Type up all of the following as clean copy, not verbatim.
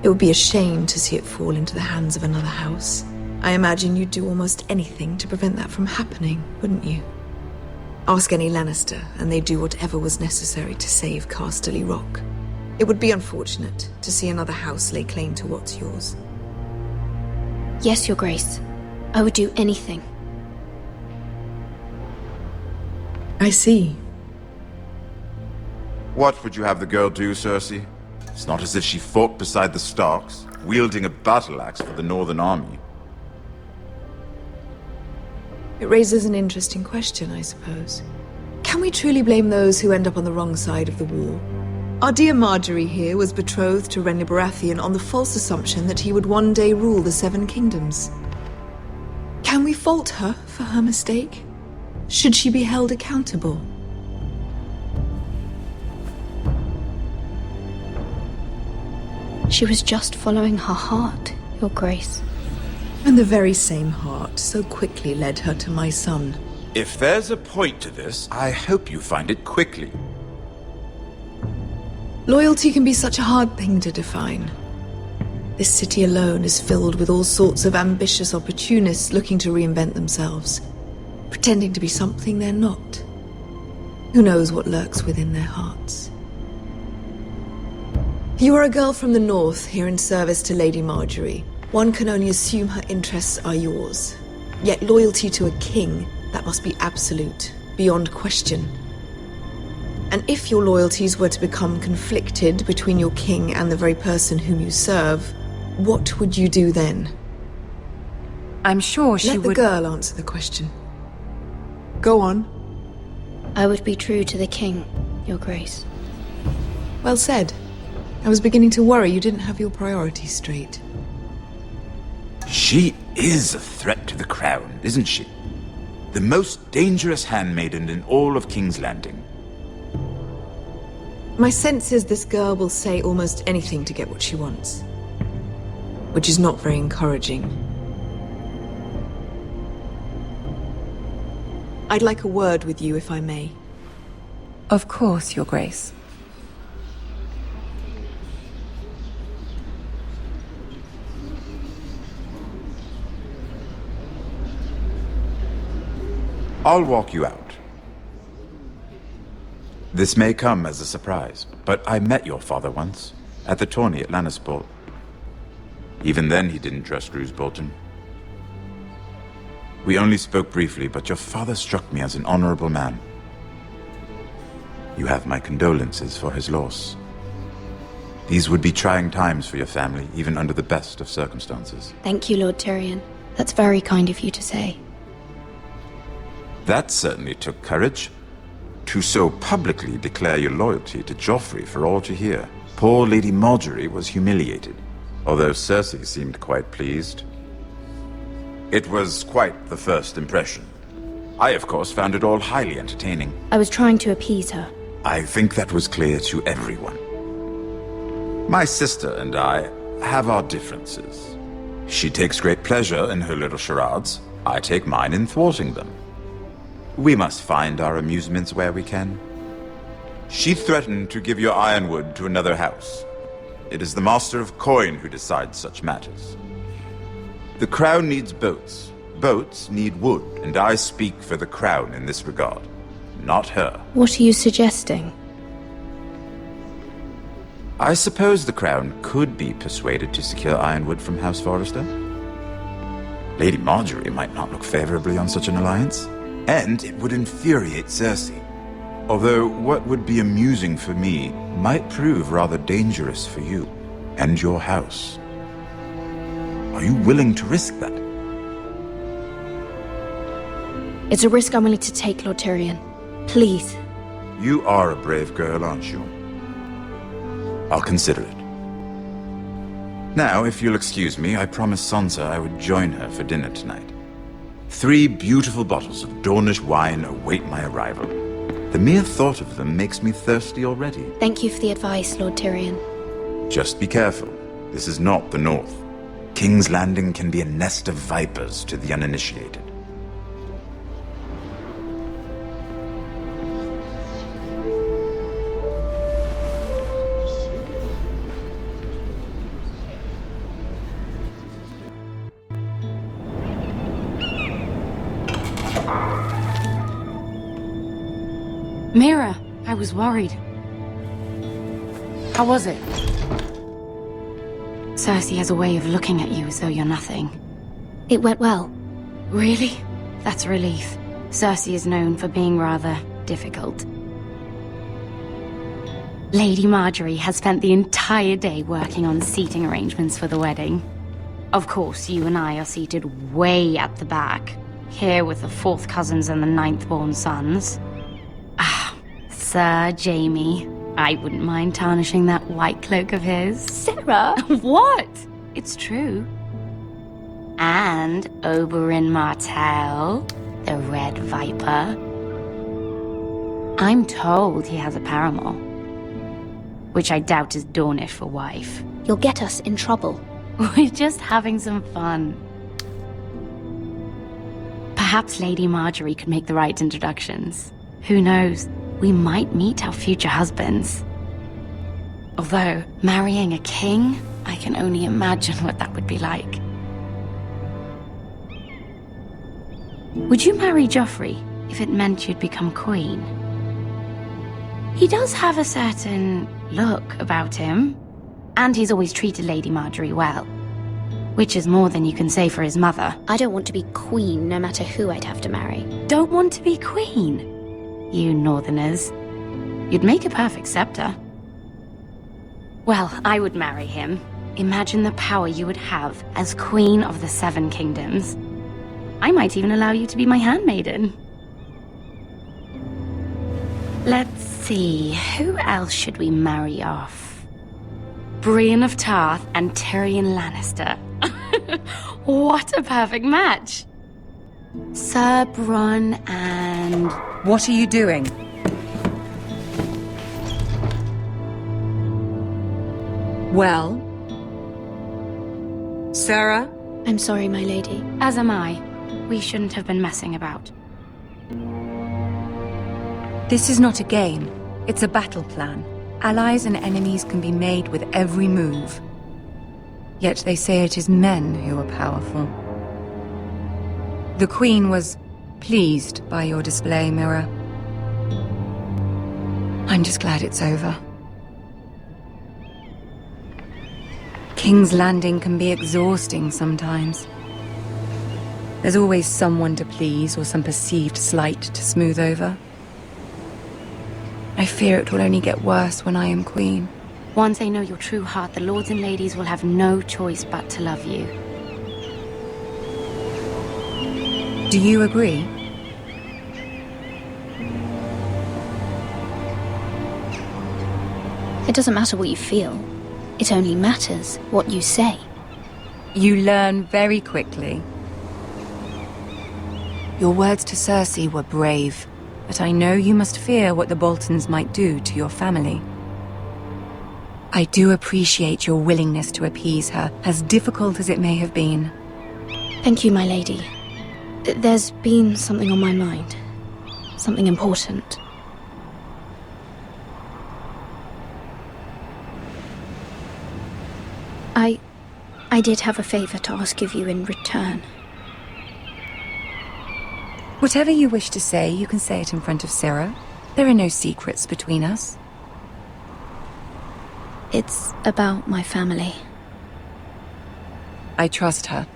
It would be a shame to see it fall into the hands of another house. I imagine you'd do almost anything to prevent that from happening, wouldn't you? Ask any Lannister, and they'd do whatever was necessary to save Casterly Rock. It would be unfortunate to see another house lay claim to what's yours. Yes, Your Grace. I would do anything. I see. What would you have the girl do, Cersei? It's not as if she fought beside the Starks, wielding a battle axe for the Northern Army. It raises an interesting question, I suppose. Can we truly blame those who end up on the wrong side of the war? Our dear Marjorie here was betrothed to Renly Baratheon on the false assumption that he would one day rule the Seven Kingdoms. Can we fault her for her mistake? Should she be held accountable? She was just following her heart, Your Grace. And the very same heart so quickly led her to my son. If there's a point to this, I hope you find it quickly. Loyalty can be such a hard thing to define. This city alone is filled with all sorts of ambitious opportunists looking to reinvent themselves, pretending to be something they're not. Who knows what lurks within their hearts? You are a girl from the north, here in service to Lady Marjorie. One can only assume her interests are yours. Yet loyalty to a king, that must be absolute, beyond question. And if your loyalties were to become conflicted between your king and the very person whom you serve, what would you do then? I'm sure she would... Let the girl answer the question. Go on. I would be true to the king, Your Grace. Well said. I was beginning to worry you didn't have your priorities straight. She is a threat to the crown, isn't she? The most dangerous handmaiden in all of King's Landing. My sense is this girl will say almost anything to get what she wants. Which is not very encouraging. I'd like a word with you, if I may. Of course, Your Grace. I'll walk you out. This may come as a surprise, but I met your father once, at the tourney at Lannisport. Even then he didn't trust Roose Bolton. We only spoke briefly, but your father struck me as an honorable man. You have my condolences for his loss. These would be trying times for your family, even under the best of circumstances. Thank you, Lord Tyrion. That's very kind of you to say. That certainly took courage. To so publicly declare your loyalty to Joffrey for all to hear. Poor Lady Marjorie was humiliated, although Cersei seemed quite pleased. It was quite the first impression. I, of course, found it all highly entertaining. I was trying to appease her. I think that was clear to everyone. My sister and I have our differences. She takes great pleasure in her little charades. I take mine in thwarting them. We must find our amusements where we can. She threatened to give your ironwood to another house. It is the Master of Coin who decides such matters. The Crown needs boats. Boats need wood, and I speak for the Crown in this regard, not her. What are you suggesting? I suppose the Crown could be persuaded to secure ironwood from House Forrester. Lady Marjorie might not look favorably on such an alliance. And it would infuriate Cersei. Although what would be amusing for me might prove rather dangerous for you and your house. Are you willing to risk that? It's a risk I'm willing to take, Lord Tyrion. Please. You are a brave girl, aren't you? I'll consider it. Now, if you'll excuse me, I promised Sansa I would join her for dinner tonight. 3 beautiful bottles of Dornish wine await my arrival. The mere thought of them makes me thirsty already. Thank you for the advice, Lord Tyrion. Just be careful. This is not the North. King's Landing can be a nest of vipers to the uninitiated. Mira, I was worried. How was it? Cersei has a way of looking at you as though you're nothing. It went well. Really? That's a relief. Cersei is known for being rather difficult. Lady Marjorie has spent the entire day working on seating arrangements for the wedding. Of course, you and I are seated way at the back, here with the 4th cousins and the 9th-born sons. Ah, Sir Jaime. I wouldn't mind tarnishing that white cloak of his. Sarah! What? It's true. And Oberyn Martell, the Red Viper. I'm told he has a paramour, which I doubt is Dornish for wife. You'll get us in trouble. We're just having some fun. Perhaps Lady Marjorie could make the right introductions. Who knows? We might meet our future husbands. Although, marrying a king, I can only imagine what that would be like. Would you marry Joffrey if it meant you'd become queen? He does have a certain look about him, and he's always treated Lady Marjorie well. Which is more than you can say for his mother. I don't want to be queen, no matter who I'd have to marry. Don't want to be queen? You northerners. You'd make a perfect scepter. Well, I would marry him. Imagine the power you would have as Queen of the 7 Kingdoms. I might even allow you to be my handmaiden. Let's see, who else should we marry off? Brienne of Tarth and Tyrion Lannister. What a perfect match! Sir Bronn and... What are you doing? Well? Sarah? I'm sorry, my lady. As am I. We shouldn't have been messing about. This is not a game. It's a battle plan. Allies and enemies can be made with every move. Yet they say it is men who are powerful. The Queen was pleased by your display, Mira. I'm just glad it's over. King's Landing can be exhausting sometimes. There's always someone to please or some perceived slight to smooth over. I fear it will only get worse when I am queen. Once they know your true heart, the lords and ladies will have no choice but to love you. Do you agree? It doesn't matter what you feel. It only matters what you say. You learn very quickly. Your words to Cersei were brave, but I know you must fear what the Boltons might do to your family. I do appreciate your willingness to appease her, as difficult as it may have been. Thank you, my lady. There's been something on my mind. Something important. I did have a favor to ask of you in return. Whatever you wish to say, you can say it in front of Sarah. There are no secrets between us. It's about my family. I trust her.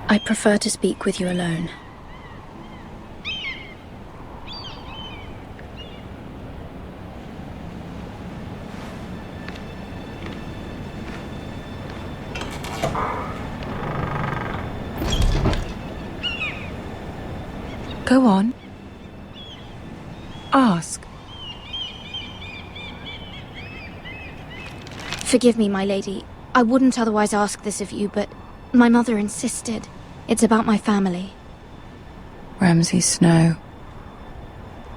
I prefer to speak with you alone. Go on. Ask. Forgive me, my lady. I wouldn't otherwise ask this of you, but my mother insisted. It's about my family. Ramsay Snow.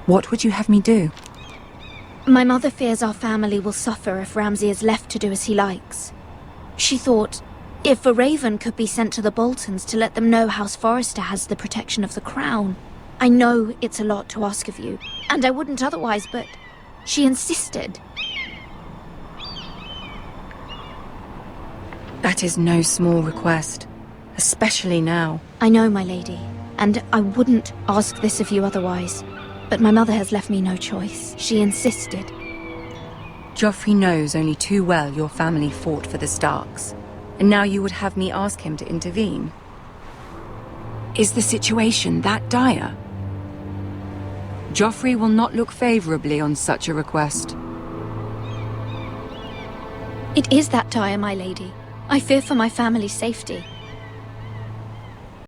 What would you have me do? My mother fears our family will suffer if Ramsay is left to do as he likes. She thought, if a raven could be sent to the Boltons to let them know House Forrester has the protection of the crown. I know it's a lot to ask of you, and I wouldn't otherwise, but she insisted. That is no small request. Especially now. I know, my lady, and I wouldn't ask this of you otherwise. But my mother has left me no choice. She insisted. Joffrey knows only too well your family fought for the Starks, and now you would have me ask him to intervene. Is the situation that dire? Joffrey will not look favorably on such a request. It is that dire, my lady. I fear for my family's safety.